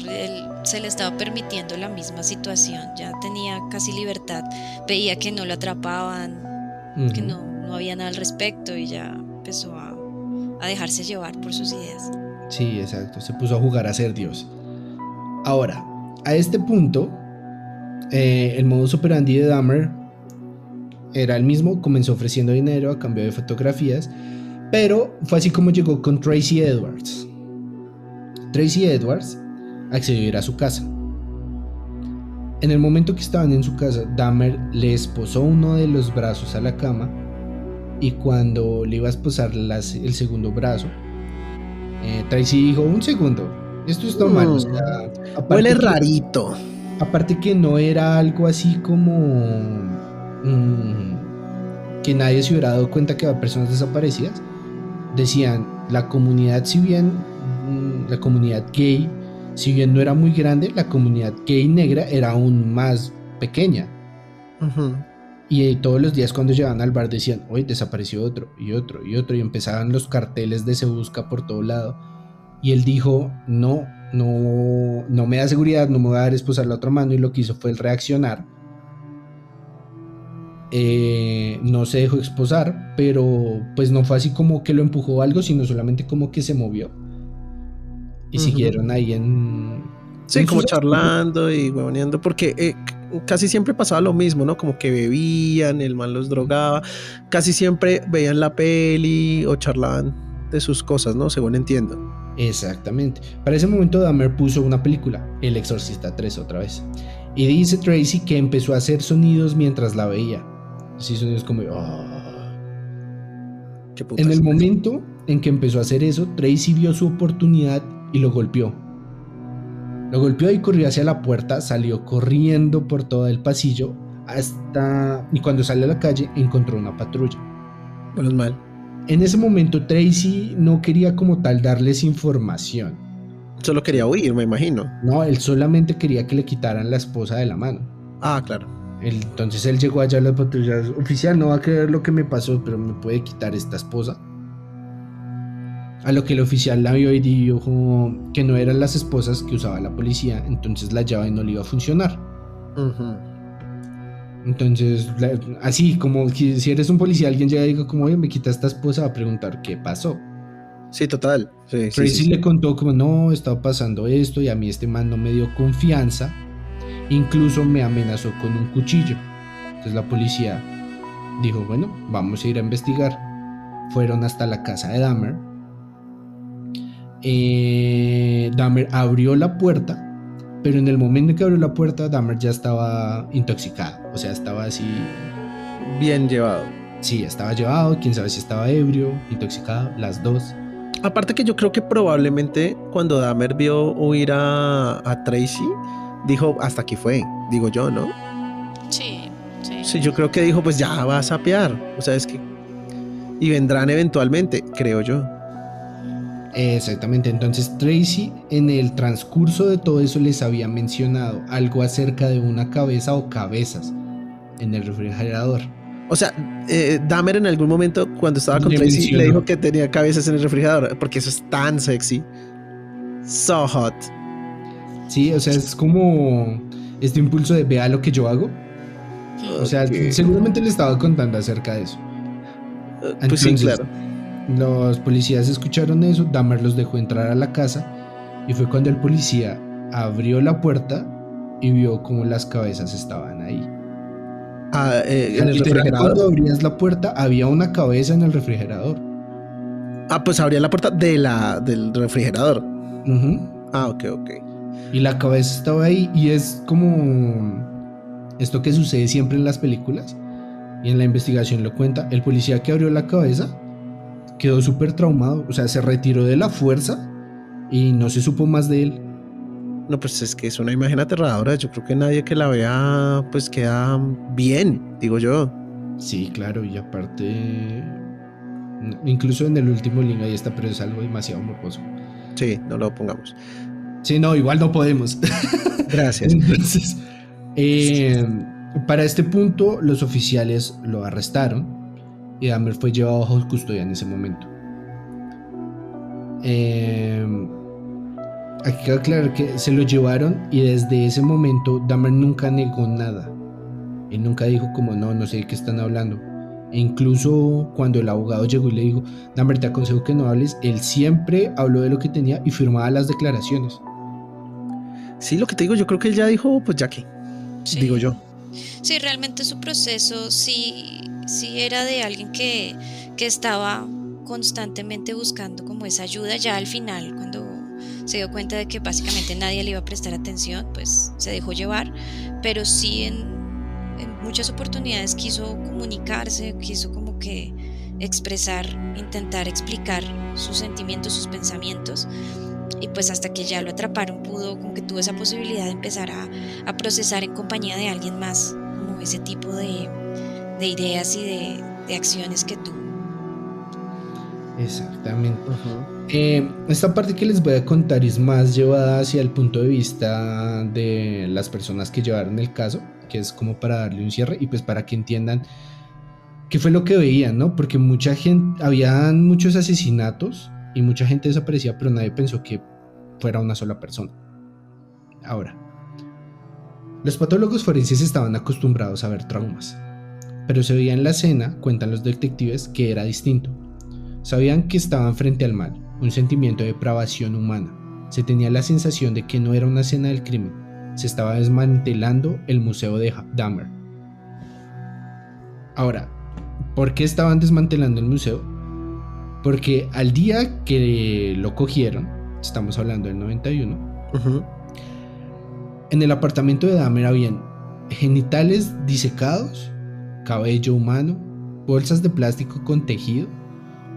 Speaker 8: Se le estaba permitiendo la misma situación, ya tenía casi libertad, veía que no lo atrapaban, que no había nada al respecto, y ya empezó a dejarse llevar por sus ideas.
Speaker 1: Sí, exacto, se puso a jugar a ser Dios. Ahora, a este punto, el modus operandi de Dahmer era el mismo, comenzó ofreciendo dinero a cambio de fotografías, pero fue así como llegó con Tracy Edwards. Tracy Edwards accedió a ir a su casa. En el momento que estaban en su casa, Dahmer le esposó uno de los brazos a la cama, y cuando le iba a esposar el segundo brazo, Tracy dijo: un segundo, esto está mal. O sea,
Speaker 7: huele rarito.
Speaker 1: Aparte que no era algo así como que nadie se hubiera dado cuenta que había personas desaparecidas. Decían, la comunidad gay, si bien no era muy grande, la comunidad gay negra era aún más pequeña.
Speaker 7: Ujú.
Speaker 1: Y todos los días cuando llegaban al bar decían: hoy desapareció otro, y otro, y otro, y empezaban los carteles de se busca por todo lado. Y él dijo: no me da seguridad, no me voy a dar esposar la otra mano. Y lo que hizo fue el reaccionar. No se dejó esposar, pero pues no fue así como que lo empujó o algo, sino solamente como que se movió. Y siguieron ahí
Speaker 7: Sí, como charlando y huevoneando, porque casi siempre pasaba lo mismo, ¿no? Como que bebían, el man los drogaba, casi siempre veían la peli o charlaban de sus cosas, ¿no? Según entiendo.
Speaker 1: Exactamente. Para ese momento Dahmer puso una película, El Exorcista 3 otra vez. Y dice Tracy que empezó a hacer sonidos mientras la veía. Así sonidos como...
Speaker 7: ¿Qué putas?
Speaker 1: En el momento en que empezó a hacer eso, Tracy vio su oportunidad y lo golpeó. Lo golpeó y corrió hacia la puerta, salió corriendo por todo el pasillo y cuando salió a la calle encontró una patrulla.
Speaker 7: Menos mal.
Speaker 1: En ese momento Tracy no quería como tal darles información.
Speaker 7: Solo quería huir, me imagino.
Speaker 1: No, él solamente quería que le quitaran la esposa de la mano.
Speaker 7: Ah, claro.
Speaker 1: Entonces él llegó allá a las patrullas: oficial, no va a creer lo que me pasó, pero me puede quitar esta esposa. A lo que el oficial la vio y dijo que no eran las esposas que usaba la policía, entonces la llave no le iba a funcionar.
Speaker 7: Uh-huh.
Speaker 1: Entonces, así como si eres un policía, alguien llega y diga como: oye, me quita esta esposa, va a preguntar qué pasó.
Speaker 7: Sí, total. Sí,
Speaker 1: Tracy le contó como: no, estaba pasando esto y a mí este man no me dio confianza, incluso me amenazó con un cuchillo. Entonces la policía dijo: bueno, vamos a ir a investigar. Fueron hasta la casa de Dahmer. Dahmer abrió la puerta, pero en el momento en que abrió la puerta, Dahmer ya estaba intoxicado. O sea, estaba así...
Speaker 7: bien llevado.
Speaker 1: Sí, estaba llevado, quién sabe si estaba ebrio, intoxicado, las dos.
Speaker 7: Aparte que yo creo que probablemente cuando Dahmer vio huir a Tracy, dijo: hasta aquí fue, digo yo, ¿no?
Speaker 8: Sí.
Speaker 7: Sí, yo creo que dijo: pues ya va a sapear. O sea, es que... y vendrán eventualmente, creo yo.
Speaker 1: Exactamente, entonces Tracy en el transcurso de todo eso les había mencionado algo acerca de una cabeza o cabezas en el refrigerador.
Speaker 7: O sea, Dahmer en algún momento cuando estaba con
Speaker 1: Le
Speaker 7: Tracy
Speaker 1: mencionó.
Speaker 7: le dijo que tenía cabezas en el refrigerador, porque eso es tan sexy. So hot.
Speaker 1: Sí, o sea, es como este impulso de vea lo que yo hago. O sea,
Speaker 7: Ok.
Speaker 1: seguramente le estaba contando acerca de eso.
Speaker 7: Pues sí,
Speaker 1: Entonces,
Speaker 7: claro.
Speaker 1: Los policías escucharon eso, Dahmer los dejó entrar a la casa y fue cuando el policía abrió la puerta y vio cómo las cabezas estaban ahí.
Speaker 7: En el
Speaker 1: Literal,
Speaker 7: refrigerador.
Speaker 1: cuando abrías la puerta había una cabeza en el refrigerador.
Speaker 7: Ah, pues abría la puerta del refrigerador.
Speaker 1: Ujú.
Speaker 7: Ah, ok.
Speaker 1: Y la cabeza estaba ahí y es como esto que sucede siempre en las películas y en la investigación lo cuenta. El policía que abrió la cabeza quedó súper traumado, o sea, se retiró de la fuerza y no se supo más de él.
Speaker 7: No, pues es que es una imagen aterradora. Yo creo que nadie que la vea pues queda bien, digo yo.
Speaker 1: Sí, claro, y aparte incluso en el último link ahí está, pero es algo demasiado morboso.
Speaker 7: Sí, no lo pongamos.
Speaker 1: Sí, no, igual no podemos.
Speaker 7: Gracias.
Speaker 1: Entonces, para este punto, los oficiales lo arrestaron y Dahmer fue llevado bajo custodia en ese momento. Aquí cabe aclarar que se lo llevaron y desde ese momento Dahmer nunca negó nada. Él nunca dijo como no sé de qué están hablando. E incluso cuando el abogado llegó y le dijo: Dahmer, te aconsejo que no hables, él siempre habló de lo que tenía y firmaba las declaraciones.
Speaker 7: Sí, lo que te digo, yo creo que él ya dijo, pues ya que,
Speaker 8: Sí.
Speaker 7: digo yo.
Speaker 8: Sí, realmente su proceso sí era de alguien que estaba constantemente buscando como esa ayuda. Ya al final, cuando se dio cuenta de que básicamente nadie le iba a prestar atención, pues se dejó llevar, pero sí en muchas oportunidades quiso comunicarse, quiso como que expresar, intentar explicar sus sentimientos, sus pensamientos, y pues hasta que ya lo atraparon pudo, como que tuvo esa posibilidad de empezar a procesar en compañía de alguien más como ese tipo de ideas y de acciones que tuvo.
Speaker 1: Exactamente.
Speaker 7: Ujú.
Speaker 1: Esta parte que les voy a contar es más llevada hacia el punto de vista de las personas que llevaron el caso, que es como para darle un cierre y pues para que entiendan qué fue lo que veían, ¿no? Porque mucha gente, habían muchos asesinatos y mucha gente desaparecía, pero nadie pensó que fuera una sola persona. Ahora, los patólogos forenses estaban acostumbrados a ver traumas, pero se veía en la escena, cuentan los detectives, que era distinto. Sabían que estaban frente al mal, un sentimiento de depravación humana. Se tenía la sensación de que no era una escena del crimen, se estaba desmantelando el museo de Dahmer. Ahora, ¿por qué estaban desmantelando el museo? Porque al día que lo cogieron, estamos hablando del 91,
Speaker 7: Ujú.
Speaker 1: en el apartamento de Dahmer habían genitales disecados, cabello humano, bolsas de plástico con tejido,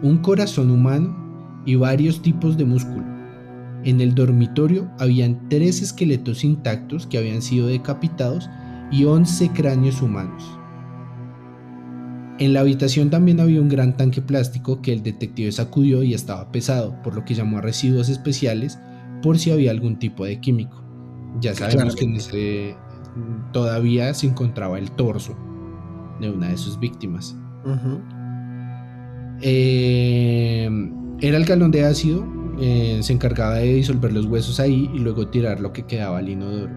Speaker 1: un corazón humano y varios tipos de músculo. En el dormitorio habían 3 esqueletos intactos que habían sido decapitados y 11 cráneos humanos. En la habitación también había un gran tanque plástico que el detective sacudió y estaba pesado, por lo que llamó a residuos especiales por si había algún tipo de químico. Ya sabemos que en ese todavía se encontraba el torso de una de sus víctimas.
Speaker 7: Ujú.
Speaker 1: Era el galón de ácido, se encargaba de disolver los huesos ahí y luego tirar lo que quedaba al inodoro.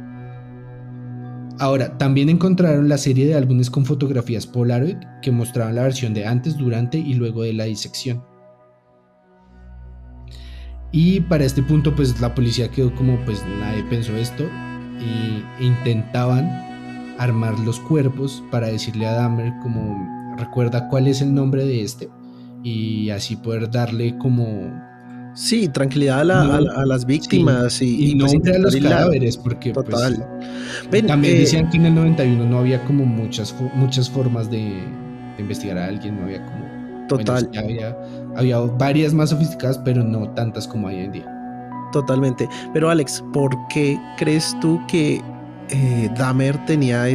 Speaker 1: Ahora, también encontraron la serie de álbumes con fotografías Polaroid que mostraban la versión de antes, durante y luego de la disección. Y para este punto, pues la policía quedó como, pues nadie pensó esto, e intentaban armar los cuerpos para decirle a Dahmer como, recuerda cuál es el nombre de este, y así poder darle como
Speaker 7: Sí, tranquilidad a las
Speaker 1: sí,
Speaker 7: víctimas
Speaker 1: y
Speaker 7: y pues
Speaker 1: nombre a
Speaker 7: intentar
Speaker 1: los
Speaker 7: hilar.
Speaker 1: cadáveres, porque pues
Speaker 7: Total. Ven,
Speaker 1: también decían que en el 91 no había como muchas formas de investigar a alguien, no había como, bueno, sí
Speaker 7: total,
Speaker 1: había varias más sofisticadas, pero no tantas como hay hoy en día.
Speaker 7: totalmente. Pero Alex, ¿por qué crees tú que Dahmer tenía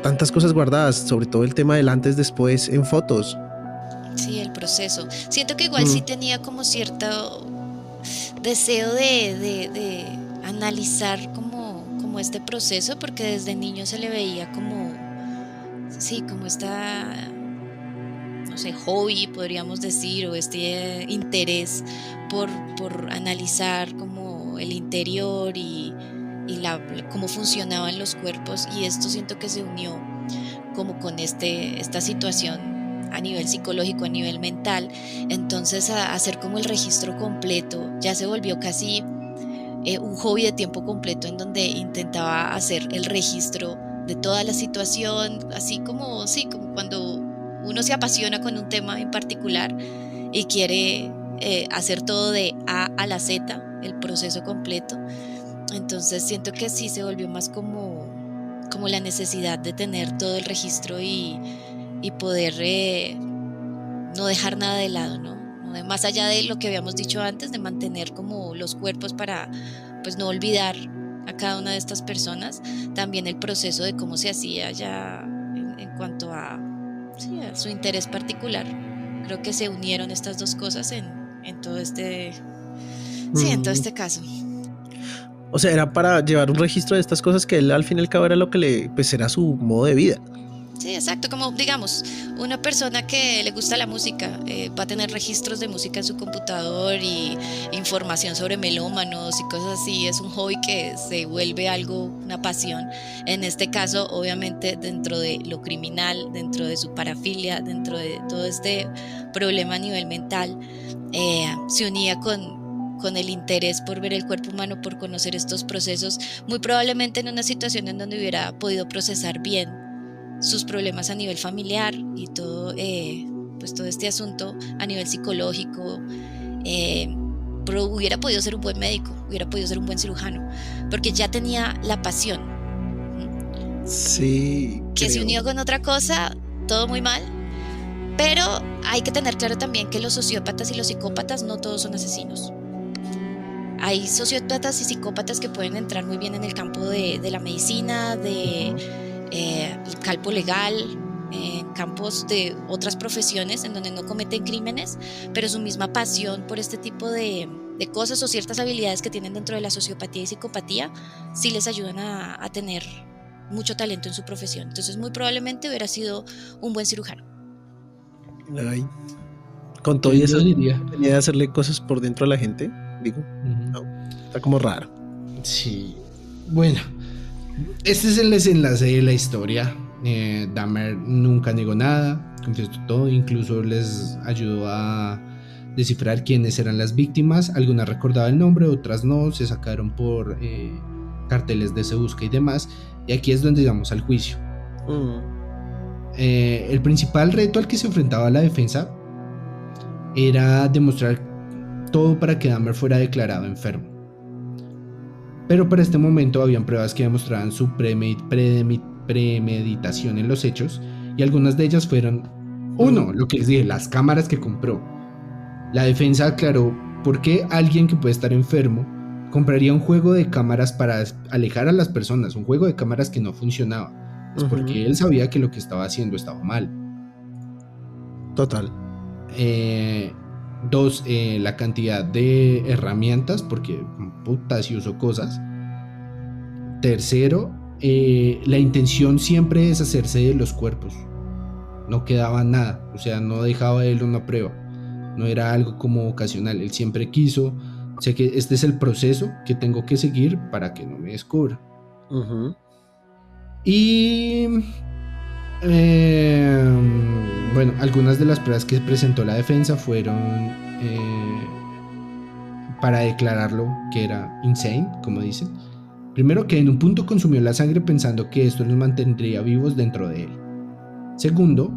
Speaker 7: tantas cosas guardadas, sobre todo el tema del antes después en fotos?
Speaker 8: Sí, el proceso. Siento que igual sí
Speaker 7: Mm,
Speaker 8: tenía como cierto deseo de analizar como este proceso, porque desde niño se le veía como, sí, como esta, no sé, hobby, podríamos decir, o este interés por, por analizar como el interior y cómo funcionaban los cuerpos, y esto siento que se unió como con esta situación a nivel psicológico, a nivel mental. Entonces a hacer como el registro completo ya se volvió casi un hobby de tiempo completo, en donde intentaba hacer el registro de toda la situación, así como, sí, como cuando uno se apasiona con un tema en particular y quiere hacer todo de A a la Z, el proceso completo. Entonces siento que sí se volvió más como la necesidad de tener todo el registro y poder no dejar nada de lado, ¿no? Más allá de lo que habíamos dicho antes, de mantener como los cuerpos para pues no olvidar a cada una de estas personas, también el proceso de cómo se hacía ya en cuanto a, sí, a su interés particular. Creo que se unieron estas dos cosas en todo sí, en todo
Speaker 7: mm.
Speaker 8: este caso.
Speaker 7: O sea, era para llevar un registro de estas cosas que él al fin y al cabo era lo que pues era su modo de vida.
Speaker 8: Sí, exacto, como digamos, una persona que le gusta la música va a tener registros de música en su computador y información sobre melómanos y cosas así. Es un hobby que se vuelve algo, una pasión. En este caso, obviamente, dentro de lo criminal, dentro de su parafilia, dentro de todo este problema a nivel mental, se unía con el interés por ver el cuerpo humano, por conocer estos procesos, muy probablemente en una situación en donde hubiera podido procesar bien sus problemas a nivel familiar y todo, pues todo este asunto a nivel psicológico, pero hubiera podido ser un buen médico, hubiera podido ser un buen cirujano, porque ya tenía la pasión.
Speaker 7: Sí.
Speaker 8: Que se unió con otra cosa, todo muy mal. Pero hay que tener claro también que los sociópatas y los psicópatas no todos son asesinos. Hay sociópatas y psicópatas que pueden entrar muy bien en el campo de la medicina, el campo legal, en campos de otras profesiones en donde no cometen crímenes, pero su misma pasión por este tipo de cosas o ciertas habilidades que tienen dentro de la sociopatía y psicopatía sí les ayudan a tener mucho talento en su profesión. Entonces muy probablemente hubiera sido un buen cirujano.
Speaker 7: Ay, con todo y
Speaker 1: Yo
Speaker 7: eso
Speaker 1: diría.
Speaker 7: tenía de hacerle cosas por dentro a la gente, digo,
Speaker 1: Ujú.
Speaker 7: está como raro.
Speaker 1: Sí. Bueno, este es el desenlace de la historia. Dahmer nunca negó nada, confesó todo, incluso les ayudó a descifrar quiénes eran las víctimas. Algunas recordaban el nombre, otras no, se sacaron por carteles de Se Busca y demás. Y aquí es donde llegamos al juicio. El principal reto al que se enfrentaba la defensa era demostrar todo para que Dahmer fuera declarado enfermo. Pero para este momento habían pruebas que demostraban su premeditación en los hechos, y algunas de ellas fueron, uno, lo que les dije, las cámaras que compró. La defensa aclaró por qué alguien que puede estar enfermo compraría un juego de cámaras para alejar a las personas, un juego de cámaras que no funcionaba. Es porque él sabía que lo que estaba haciendo estaba mal.
Speaker 7: Total.
Speaker 1: Dos, la cantidad de herramientas, porque puta si usó cosas. Tercero, la intención siempre es deshacerse de los cuerpos. No quedaba nada, o sea, no dejaba él una prueba. No era algo como ocasional, él siempre quiso. O sea que este es el proceso que tengo que seguir para que no me descubra. Y bueno, algunas de las pruebas que presentó la defensa fueron para declararlo que era insane, como dicen. Primero, que en un punto consumió la sangre pensando que esto los mantendría vivos dentro de él. Segundo,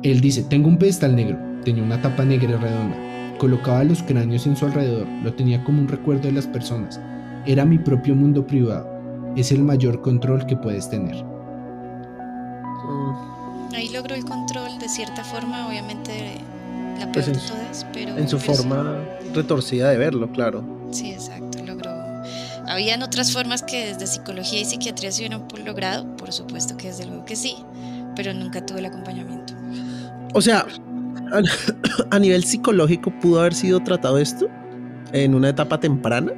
Speaker 1: él dice: tengo un pedestal negro, tenía una tapa negra y redonda, colocaba los cráneos en su alrededor, lo tenía como un recuerdo de las personas, era mi propio mundo privado, es el mayor control que puedes tener.
Speaker 8: Ahí logró el control de cierta forma, obviamente la
Speaker 7: Pues
Speaker 8: peor de todas, pero
Speaker 7: en su
Speaker 8: pero
Speaker 7: forma retorcida de verlo, claro.
Speaker 8: sí, exacto, logró. Habían otras formas que desde psicología y psiquiatría se hubieran logrado, por supuesto que desde luego que sí, pero nunca tuve el acompañamiento.
Speaker 7: O sea, a nivel psicológico pudo haber sido tratado esto en una etapa temprana.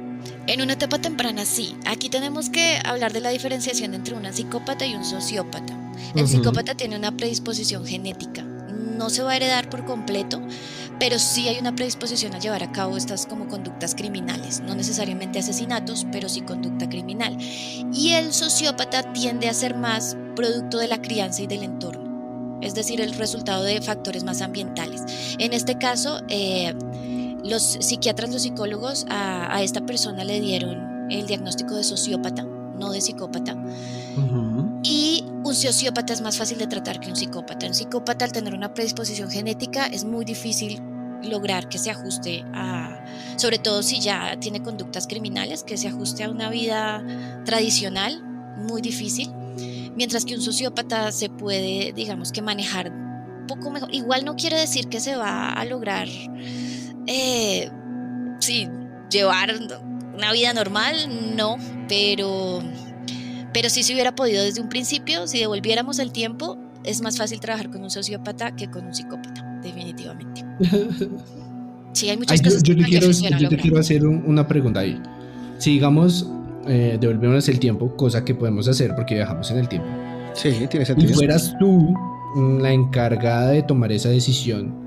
Speaker 8: En una etapa temprana sí. Aquí tenemos que hablar de la diferenciación entre una psicópata y un sociópata. El psicópata tiene una predisposición genética. No se va a heredar por completo, pero sí hay una predisposición a llevar a cabo estas como conductas criminales. No necesariamente asesinatos, pero sí conducta criminal. Y el sociópata tiende a ser más producto de la crianza y del entorno. Es decir, el resultado de factores más ambientales. En este caso, los psiquiatras, los psicólogos a esta persona le dieron el diagnóstico de sociópata, no de psicópata. Y un sociópata es más fácil de tratar que un psicópata. Un psicópata, al tener una predisposición genética, es muy difícil lograr que se ajuste sobre todo si ya tiene conductas criminales, que se ajuste a una vida tradicional, muy difícil. Mientras que un sociópata se puede, digamos que manejar un poco mejor. Igual no quiere decir que se va a lograr llevar una vida normal, no, pero sí se hubiera podido desde un principio. Si devolviéramos el tiempo, es más fácil trabajar con un sociópata que con un psicópata, definitivamente. Sí, hay muchas cosas
Speaker 1: yo
Speaker 8: que
Speaker 1: te quiero hacer una pregunta ahí. Si digamos, devolvemos el tiempo, cosa que podemos hacer porque viajamos en el tiempo,
Speaker 7: Sí, tiene
Speaker 1: y
Speaker 7: sentido.
Speaker 1: fueras tú la encargada de tomar esa decisión,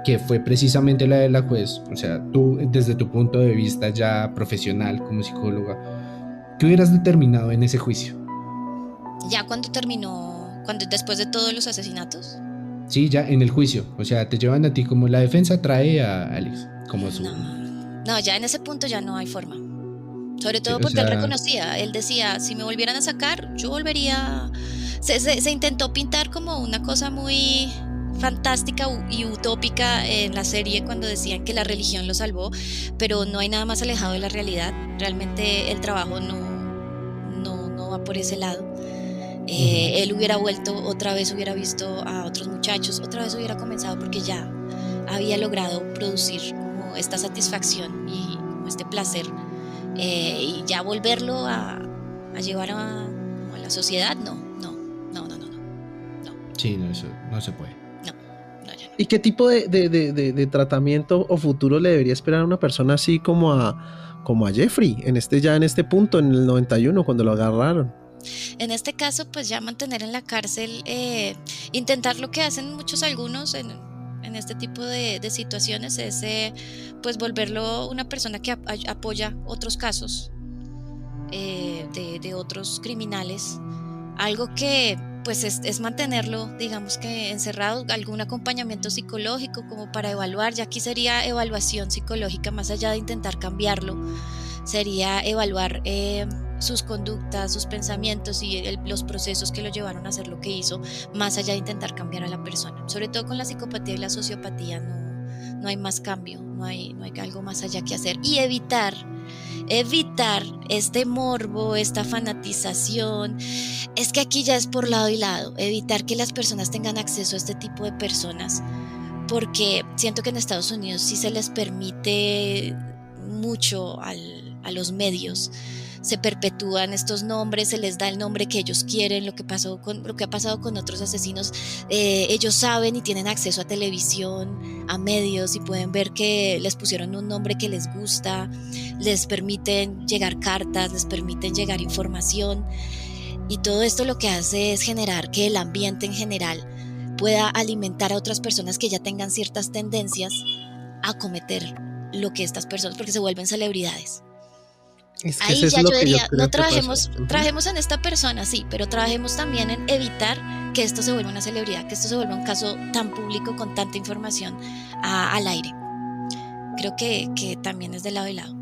Speaker 1: que fue precisamente la de la juez, o sea, tú desde tu punto de vista ya profesional como psicóloga, ¿qué hubieras determinado en ese juicio?
Speaker 8: Ya cuando terminó, después de todos los asesinatos.
Speaker 1: Sí, ya en el juicio, o sea, te llevan a ti como la defensa trae a Alex como su...
Speaker 8: No, ya en ese punto ya no hay forma. Sobre todo
Speaker 1: O
Speaker 8: porque él
Speaker 1: sea,
Speaker 8: reconocía, él decía, si me volvieran a sacar, yo volvería. Se intentó pintar como una cosa muy fantástica y utópica en la serie cuando decían que la religión lo salvó, pero no hay nada más alejado de la realidad. Realmente el trabajo no va por ese lado. Él hubiera vuelto, otra vez hubiera visto a otros muchachos, otra vez hubiera comenzado porque ya había logrado producir como esta satisfacción y como este placer, y ya volverlo a llevar a la sociedad, no.
Speaker 1: sí, no, eso no se puede.
Speaker 8: Ya no.
Speaker 7: ¿Y qué tipo de tratamiento o futuro le debería esperar a una persona así como a Jeffrey, en este punto, en el 91, cuando lo agarraron?
Speaker 8: En este caso, pues ya mantener en la cárcel, intentar lo que hacen algunos en este tipo de situaciones, es pues volverlo una persona que apoya otros casos de otros criminales. Algo que pues es mantenerlo, digamos que encerrado, algún acompañamiento psicológico como para evaluar. Ya aquí sería evaluación psicológica, más allá de intentar cambiarlo, sería evaluar sus conductas, sus pensamientos y los procesos que lo llevaron a hacer lo que hizo, más allá de intentar cambiar a la persona. Sobre todo con la psicopatía y la sociopatía no hay más cambio, no hay algo más allá que hacer, y evitar este morbo, esta fanatización. Es que aquí ya es por lado y lado, evitar que las personas tengan acceso a este tipo de personas, porque siento que en Estados Unidos sí se les permite mucho a los medios. Se perpetúan estos nombres, se les da el nombre que ellos quieren. Lo que ha pasado con otros asesinos, ellos saben y tienen acceso a televisión, a medios, y pueden ver que les pusieron un nombre que les gusta, les permiten llegar cartas, les permiten llegar información, y todo esto lo que hace es generar que el ambiente en general pueda alimentar a otras personas que ya tengan ciertas tendencias a cometer lo que estas personas, porque se vuelven celebridades.
Speaker 7: Es que
Speaker 8: Ahí
Speaker 7: eso es
Speaker 8: ya
Speaker 7: lo
Speaker 8: yo
Speaker 7: que
Speaker 8: diría,
Speaker 7: creo
Speaker 8: no
Speaker 7: que pasa.
Speaker 8: trabajemos en esta persona, sí, pero trabajemos también en evitar que esto se vuelva una celebridad, que esto se vuelva un caso tan público con tanta información al aire. Creo que también es de lado y lado.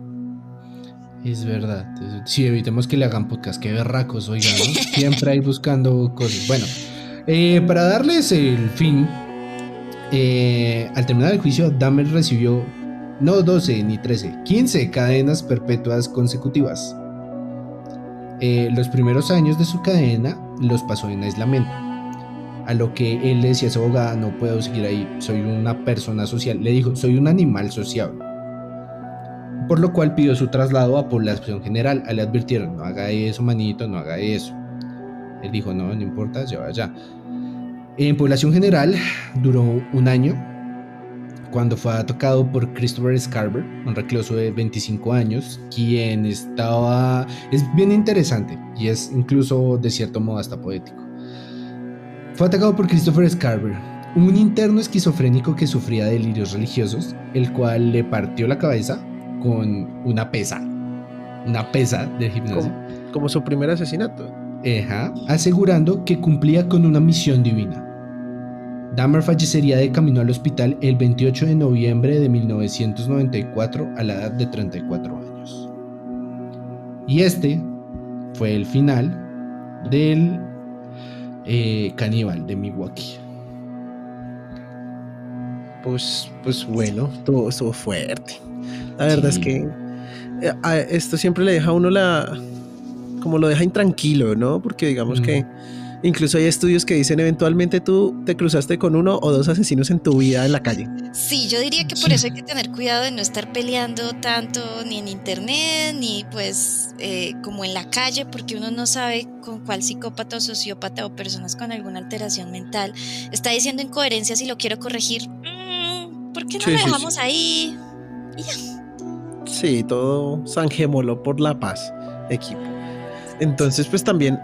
Speaker 1: Es verdad. Sí, evitemos que le hagan podcast, que berracos, oigan, ¿no? Siempre ahí buscando cosas. Bueno, para darles el fin, al terminar el juicio, Dahmer recibió no 12 ni 13, 15 cadenas perpetuas consecutivas. Los primeros años de su cadena los pasó en aislamiento, a lo que él le decía a su abogada: no puedo seguir ahí, soy una persona social. Le dijo: soy un animal sociable. Por lo cual pidió su traslado a población general. Le advirtieron: no haga eso, manito, no haga eso. Él dijo: no importa, se va allá. En población general duró un año, cuando fue atacado por Christopher Scarver, un recluso de 25 años, quien estaba... Es bien interesante y es incluso de cierto modo hasta poético. Fue atacado por Christopher Scarver, un interno esquizofrénico que sufría delirios religiosos, el cual le partió la cabeza con una pesa de gimnasio.
Speaker 7: Como su primer asesinato.
Speaker 1: Asegurando que cumplía con una misión divina. Dahmer fallecería de camino al hospital el 28 de noviembre de 1994 a la edad de 34 años. Y este fue el final del caníbal de Milwaukee.
Speaker 7: Pues bueno, estuvo fuerte. La verdad es que esto siempre le deja a uno como lo deja intranquilo, ¿no? Porque digamos que incluso hay estudios que dicen eventualmente tú te cruzaste con 1 o 2 asesinos en tu vida en la calle.
Speaker 8: Sí, yo diría que por eso hay que tener cuidado de no estar peleando tanto ni en internet ni pues como en la calle, porque uno no sabe con cuál psicópata o sociópata o personas con alguna alteración mental está diciendo incoherencias y lo quiero corregir. ¿Por qué no lo dejamos ahí? Y ya.
Speaker 7: Sí, todo zanjémoslo por la paz, equipo. Entonces, pues también,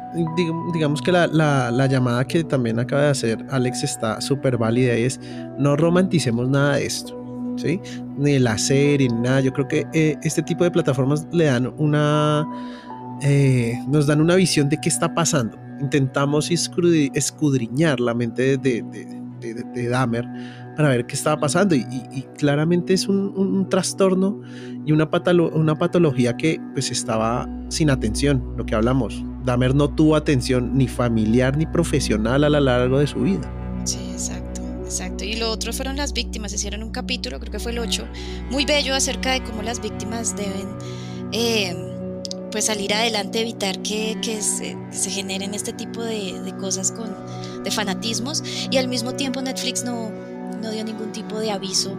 Speaker 7: digamos que la llamada que también acaba de hacer Alex está súper válida, y es: no romanticemos nada de esto, ¿sí? Ni la serie, ni nada. Yo creo que este tipo de plataformas le dan nos dan una visión de qué está pasando. Intentamos escudriñar la mente de Dahmer para ver qué estaba pasando y claramente es un trastorno y una patología que pues estaba sin atención, lo que hablamos. Dahmer no tuvo atención ni familiar ni profesional a lo largo de su vida.
Speaker 8: Sí, exacto. Y lo otro fueron las víctimas. Hicieron un capítulo, creo que fue el 8, muy bello acerca de cómo las víctimas deben pues salir adelante, evitar que se generen este tipo de cosas de fanatismos. Y al mismo tiempo Netflix no dio ningún tipo de aviso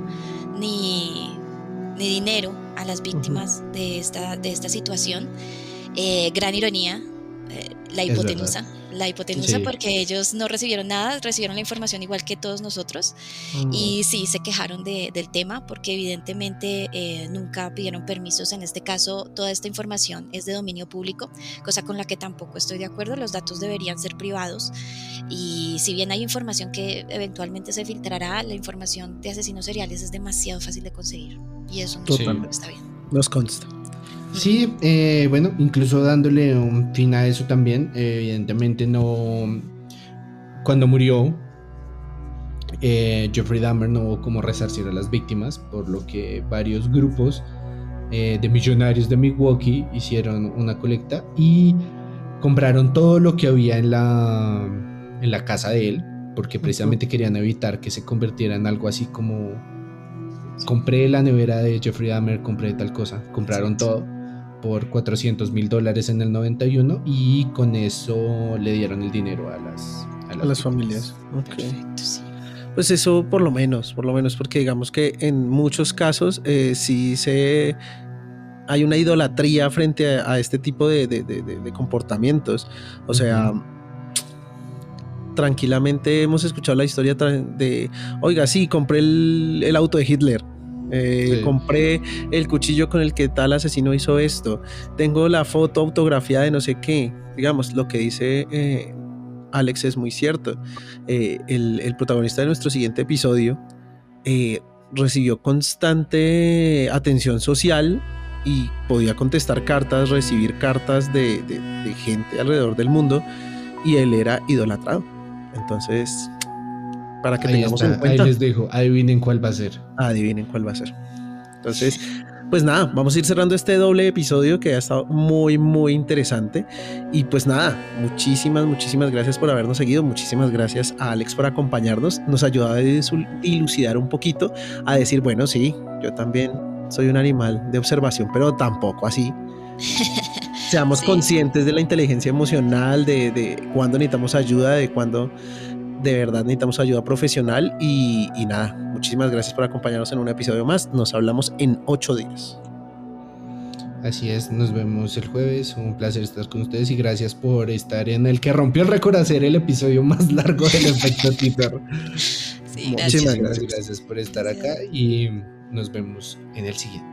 Speaker 8: ni dinero a las víctimas de esta situación. Gran ironía, la hipotenusa, sí, porque ellos no recibieron nada, recibieron la información igual que todos nosotros. Y sí, se quejaron del tema porque evidentemente nunca pidieron permisos. En este caso, toda esta información es de dominio público, cosa con la que tampoco estoy de acuerdo. Los datos deberían ser privados, y si bien hay información que eventualmente se filtrará, la información de asesinos seriales es demasiado fácil de conseguir, y eso no está bien.
Speaker 7: Nos consta.
Speaker 1: Sí, bueno, incluso dándole un fin a eso también, evidentemente no, cuando murió Jeffrey Dahmer no hubo como resarcir a las víctimas, por lo que varios grupos de millonarios de Milwaukee hicieron una colecta y compraron todo lo que había en la casa de él, porque precisamente querían evitar que se convirtiera en algo así como: compré la nevera de Jeffrey Dahmer, compré tal cosa. Compraron todo por $400,000 en el 91 y con eso le dieron el dinero a las
Speaker 7: familias. Okay.
Speaker 8: Perfecto, sí.
Speaker 7: Pues eso por lo menos, porque digamos que en muchos casos sí hay una idolatría frente a este tipo de comportamientos. O sea, tranquilamente hemos escuchado la historia de, oiga, sí, compré el auto de Hitler. Compré el cuchillo con el que tal asesino hizo esto, tengo la foto autografiada de no sé qué. Digamos, lo que dice Alex es muy cierto. El protagonista de nuestro siguiente episodio recibió constante atención social y podía contestar cartas, recibir cartas de gente alrededor del mundo, y él era idolatrado. Entonces, para que tengamos en cuenta.
Speaker 1: Ahí les dejo, adivinen cuál va a ser.
Speaker 7: Entonces, pues nada, vamos a ir cerrando este doble episodio que ha estado muy, muy interesante. Y pues nada, muchísimas gracias por habernos seguido. Muchísimas gracias a Alex por acompañarnos. Nos ayuda a dilucidar un poquito, a decir, bueno, sí, yo también soy un animal de observación, pero tampoco así. Seamos conscientes de la inteligencia emocional, de cuándo necesitamos ayuda, de cuándo de verdad necesitamos ayuda profesional. Y nada, muchísimas gracias por acompañarnos en un episodio más. Nos hablamos en 8 días.
Speaker 1: Así es, nos vemos el jueves. Un placer estar con ustedes y gracias por estar en el que rompió el récord, hacer el episodio más largo del efecto Twitter.
Speaker 8: Sí,
Speaker 1: Muchísimas gracias por estar acá y nos vemos en el siguiente.